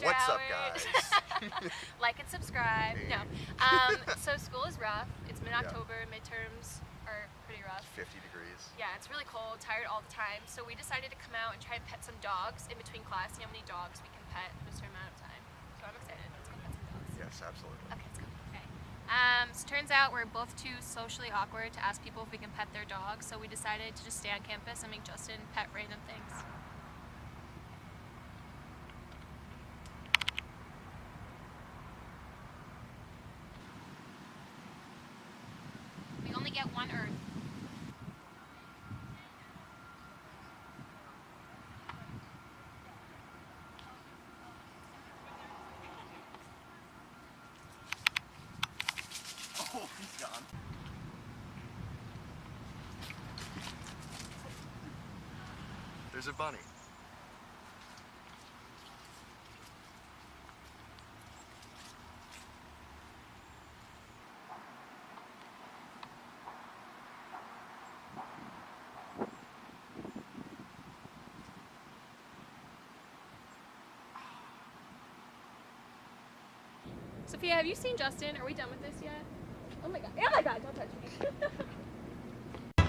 After What's hours. up, guys? Like and subscribe. Hey. No. So school is rough. It's mid-October. Midterms are pretty rough. 50 degrees. Yeah, it's really cold, tired all the time. So we decided to come out and try and pet some dogs in between class. See how many dogs we can pet in a certain amount of time. So I'm excited. Let's go pet some dogs. Yes, absolutely. Okay, let's go. Okay. So turns out we're both too socially awkward to ask people if we can pet their dogs. So we decided to just stay on campus and make Justin pet random things. We only get one Earth. Oh, he's gone. There's a bunny. Sophia, have you seen Justin? Are we done with this yet? Oh my god, don't touch me.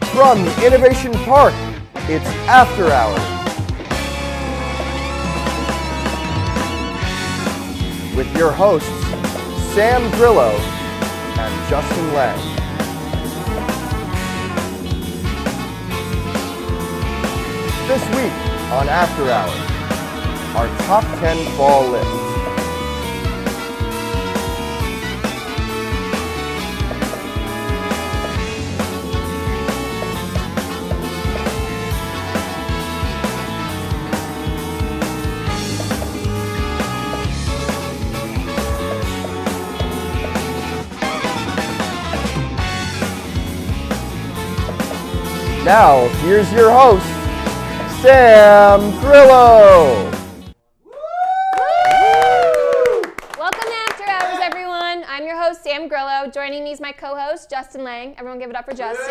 From Innovation Park, it's After Hours. With your hosts, Sam Grillo and Justin Lang. This week on After Hours, our top 10 fall list. Now, here's your host, Sam Grillo. Welcome to After Hours, everyone. I'm your host, Sam Grillo. Joining me is my co-host, Justin Lang. Everyone give it up for Justin.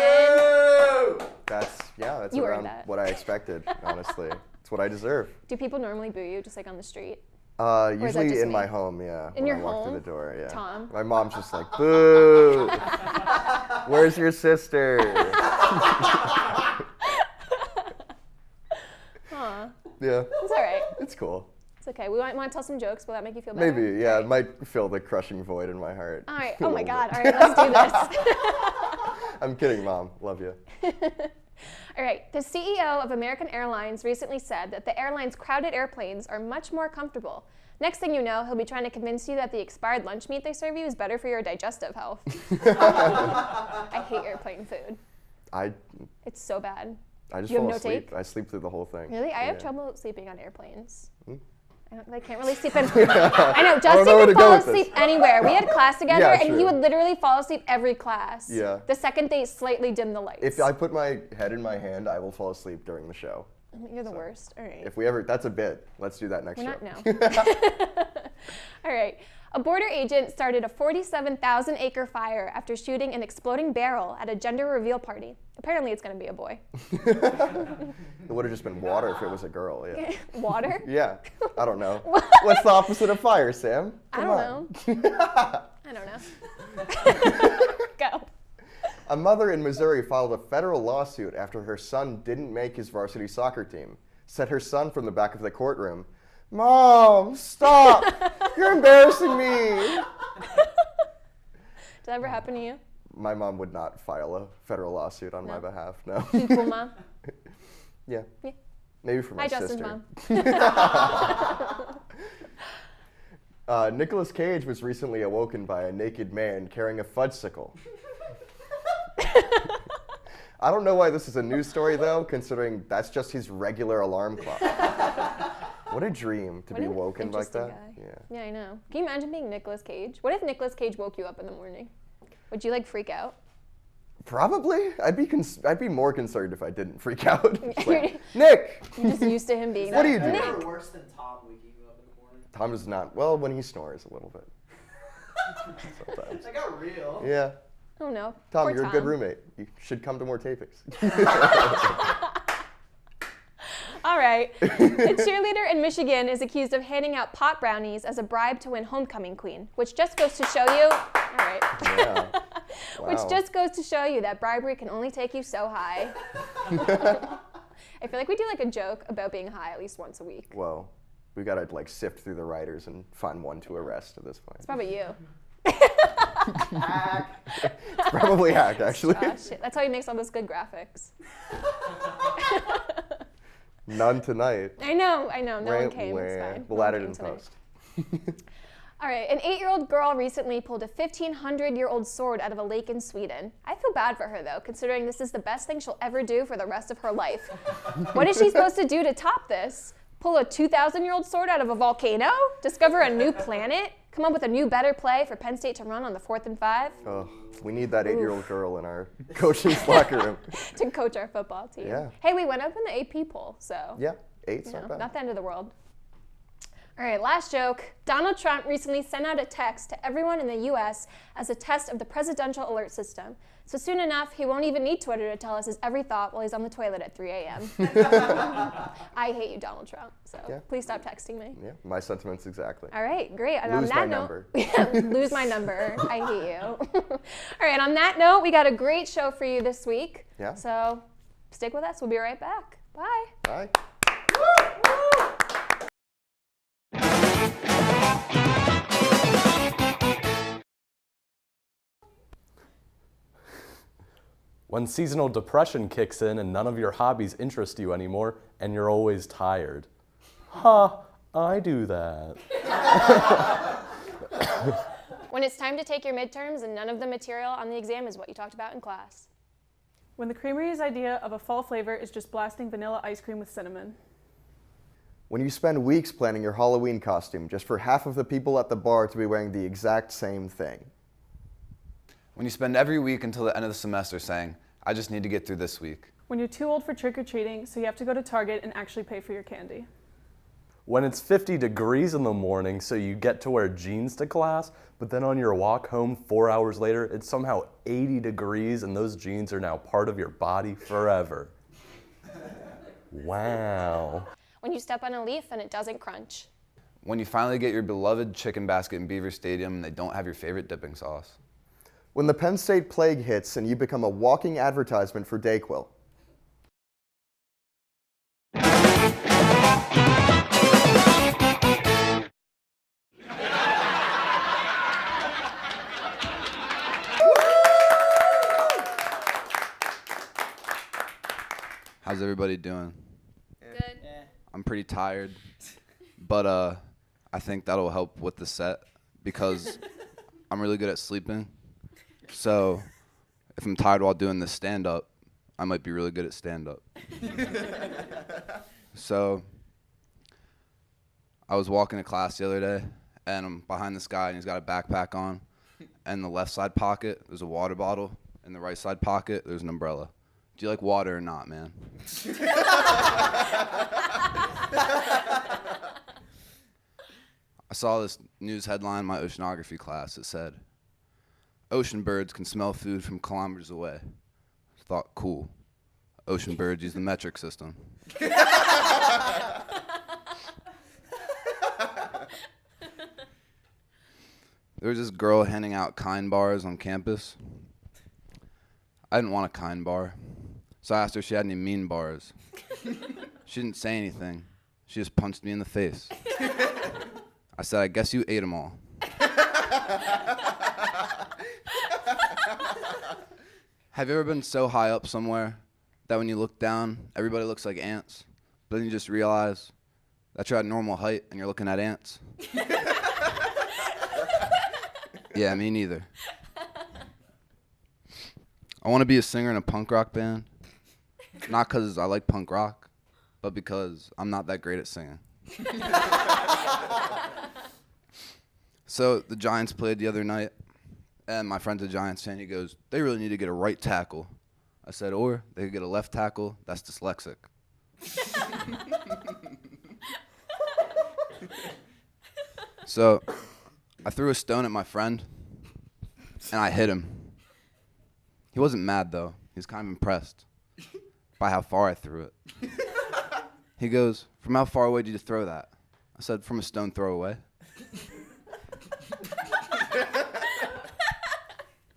That's You earned around that. what I expected, honestly. It's what I deserve. Do people normally boo you just like on the street? is that Usually just in me? my home, yeah. In when your I walk home? through the door, yeah. Tom? My mom's just like, boo! Where's your sister? Aw, Yeah, it's all right. it's cool. It's okay. We want to tell some jokes. Will that make you feel better? Maybe, yeah, All it right. might fill the crushing void in my heart. All right. a Oh my little God. bit. All right, let's do this. I'm kidding, Mom. Love you. All right. The CEO of American Airlines recently said that the airline's crowded airplanes are much more comfortable. Next thing you know, he'll be trying to convince you that the expired lunch meat they serve you is better for your digestive health. I hate airplane food. It's so bad. I just You have fall no asleep. take? I sleep through the whole thing. Really? I have Yeah. trouble sleeping on airplanes. Hmm? I can't really sleep in. I know, Justin know where could to go fall with this. asleep anywhere. We had class together, Yeah, and he true. would literally fall asleep every class. Yeah. The second they slightly dim the lights. If I put my head in my hand, I will fall asleep during the show. You're the worst. All right. If we ever, that's a bit. Let's do that next We're show. not now. All right. A border agent started a 47,000-acre fire after shooting an exploding barrel at a gender reveal party. Apparently, it's going to be a boy. It would have just been water if it was a girl, yeah. Water? Yeah, I don't know. What's the opposite of fire, Sam? I Come don't on. know. I don't know. Go. A mother in Missouri filed a federal lawsuit after her son didn't make his varsity soccer team. Said her son from the back of the courtroom, "Mom, stop! You're embarrassing me!" Did that ever happen to you? My mom would not file a federal lawsuit on my behalf, no. You cool, Mom? Yeah. Yeah. Maybe for my Hi, sister. Justin's mom. Nicolas Cage was recently awoken by a naked man carrying a fudgesicle. I don't know why this is a news story, though, considering that's just his regular alarm clock. What a dream to What be an awoken like interesting that. guy. Yeah. Yeah, I know. Can you imagine being Nicolas Cage? What if Nicolas Cage woke you up in the morning? Would you like freak out? Probably. I'd be more concerned if I didn't freak out. Just like, Nick! You're just used to him being What that. do you do? Nick! Never worse than Tom waking you up in the morning. Tom is not, well, when he snores a little bit. Sometimes. That got real. Yeah. Oh no. Tom, Poor you're a good roommate. You should come to more tapings. All right. A cheerleader in Michigan is accused of handing out pot brownies as a bribe to win homecoming queen, which just goes to show you. All right. Yeah. Which Wow. just goes to show you that bribery can only take you so high. I feel like we do like a joke about being high at least once a week. Well, we gotta like sift through the writers and find one to arrest at this point. It's probably you. It's probably hacked, actually. Oh, shit. That's how he makes all those good graphics. None tonight. I know. No one came. It's Wah. fine. We'll No add one it in came tonight. post. All right, an 8-year-old girl recently pulled a 1,500-year-old sword out of a lake in Sweden. I feel bad for her, though, considering this is the best thing she'll ever do for the rest of her life. What is she supposed to do to top this? Pull a 2,000-year-old sword out of a volcano? Discover a new planet? Come up with a new, better play for Penn State to run on the 4th and 5? Oh, we need that 8-year-old girl in our coaching locker room. To coach our football team. Yeah. Hey, we went up in the AP poll, so Yeah, 8's you know, not bad. not the end of the world. All right, last joke. Donald Trump recently sent out a text to everyone in the US as a test of the presidential alert system. So soon enough, he won't even need Twitter to tell us his every thought while he's on the toilet at 3 a.m. I hate you, Donald Trump, so Yeah. please stop texting me. Yeah, my sentiments exactly. All right, great. And Lose on my that note, number. lose my number. I hate you. All right, on that note, we got a great show for you this week. Yeah. So stick with us. We'll be right back. Bye. Bye. When seasonal depression kicks in and none of your hobbies interest you anymore and you're always tired. Ha, I do that. When it's time to take your midterms and none of the material on the exam is what you talked about in class. When the creamery's idea of a fall flavor is just blasting vanilla ice cream with cinnamon. When you spend weeks planning your Halloween costume just for half of the people at the bar to be wearing the exact same thing. When you spend every week until the end of the semester saying, I just need to get through this week. When you're too old for trick-or-treating, so you have to go to Target and actually pay for your candy. When it's 50 degrees in the morning, so you get to wear jeans to class, but then on your walk home 4 hours later, it's somehow 80 degrees and those jeans are now part of your body forever. Wow. When you step on a leaf and it doesn't crunch. When you finally get your beloved chicken basket in Beaver Stadium and they don't have your favorite dipping sauce. When the Penn State plague hits and you become a walking advertisement for Dayquil. How's everybody doing? Good. I'm pretty tired, but I think that'll help with the set because I'm really good at sleeping. So if I'm tired while doing this stand-up, I might be really good at stand-up. So I was walking to class the other day, and I'm behind this guy, and he's got a backpack on. And in the left side pocket, there's a water bottle. In the right side pocket, there's an umbrella. Do you like water or not, man? I saw this news headline in my oceanography class. It said, ocean birds can smell food from kilometers away. I thought, cool. Ocean birds use the metric system. There was this girl handing out kind bars on campus. I didn't want a kind bar, so I asked her if she had any mean bars. She didn't say anything. She just punched me in the face. I said, I guess you ate them all. Have you ever been so high up somewhere that when you look down, everybody looks like ants, but then you just realize that you're at normal height and you're looking at ants? Yeah, me neither. I want to be a singer in a punk rock band, not because I like punk rock, but because I'm not that great at singing. So the Giants played the other night, and my friend's a Giants fan. He goes, they really need to get a right tackle. I said, or they could get a left tackle that's dyslexic. So I threw a stone at my friend, and I hit him. He wasn't mad, though. He was kind of impressed by how far I threw it. He goes, from how far away did you throw that? I said, from a stone throw away.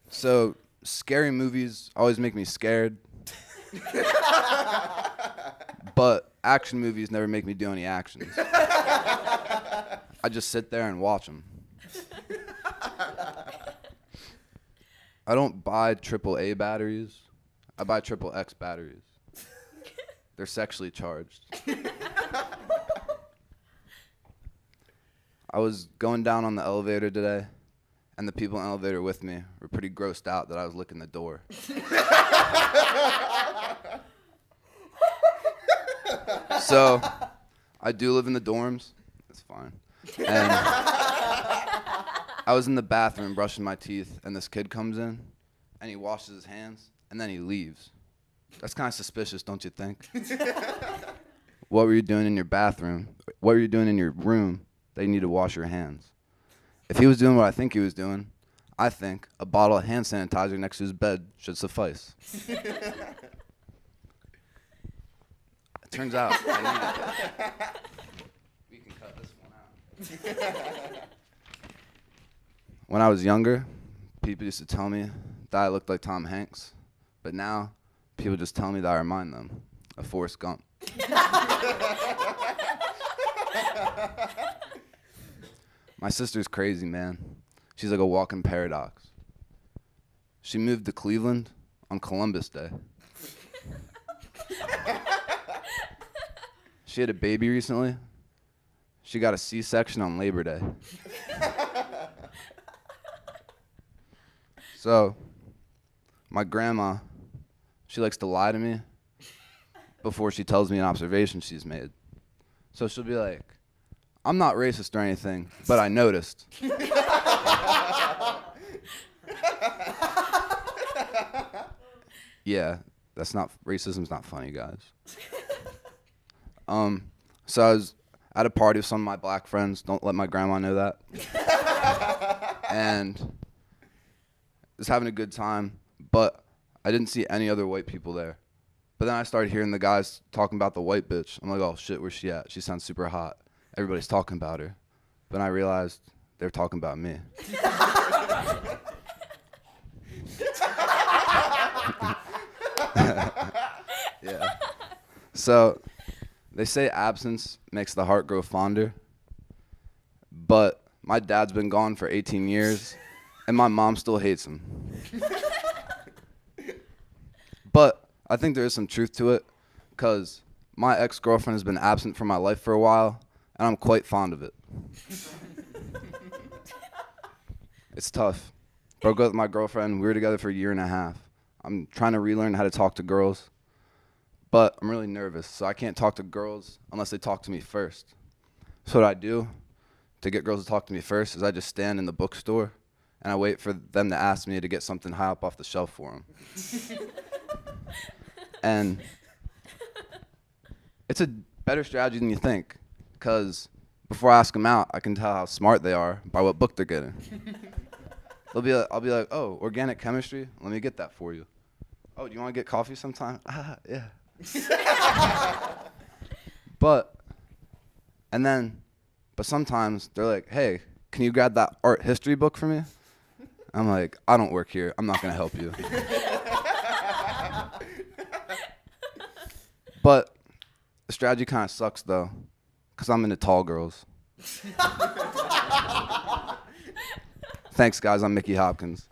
So, scary movies always make me scared. But action movies never make me do any actions. I just sit there and watch them. I don't buy AAA batteries. I buy XXX batteries. They're sexually charged. I was going down on the elevator today, and the people in the elevator with me were pretty grossed out that I was licking the door. So, I do live in the dorms. That's fine. And I was in the bathroom brushing my teeth, and this kid comes in, and he washes his hands, and then he leaves. That's kind of suspicious, don't you think? What were you doing in your bathroom? What were you doing in your room that you need to wash your hands? If he was doing what I think he was doing, I think a bottle of hand sanitizer next to his bed should suffice. It turns out I need it. We can cut this one out. When I was younger, people used to tell me that I looked like Tom Hanks, but now people just tell me that I remind them of Forrest Gump. My sister's crazy, man. She's like a walking paradox. She moved to Cleveland on Columbus Day. She had a baby recently. She got a C-section on Labor Day. So, my grandma, she likes to lie to me before she tells me an observation she's made. So she'll be like, I'm not racist or anything, but I noticed. Yeah, racism's not funny, guys. So I was at a party with some of my black friends. Don't let my grandma know that. And was having a good time, but I didn't see any other white people there. But then I started hearing the guys talking about the white bitch. I'm like, oh shit, where's she at? She sounds super hot. Everybody's talking about her. But I realized they're talking about me. Yeah. So they say absence makes the heart grow fonder. But my dad's been gone for 18 years, and my mom still hates him. But I think there is some truth to it, because my ex-girlfriend has been absent from my life for a while, and I'm quite fond of it. It's tough. Broke up with my girlfriend. We were together for a year and a half. I'm trying to relearn how to talk to girls, but I'm really nervous, so I can't talk to girls unless they talk to me first. So what I do to get girls to talk to me first is I just stand in the bookstore, and I wait for them to ask me to get something high up off the shelf for them. And it's a better strategy than you think, because before I ask them out, I can tell how smart they are by what book they're getting. I'll be like, oh, organic chemistry? Let me get that for you. Oh, do you want to get coffee sometime? Yeah. But sometimes they're like, hey, can you grab that art history book for me? I'm like, I don't work here. I'm not going to help you. But the strategy kind of sucks, though, because I'm into tall girls. Thanks, guys. I'm Mickey Hopkins.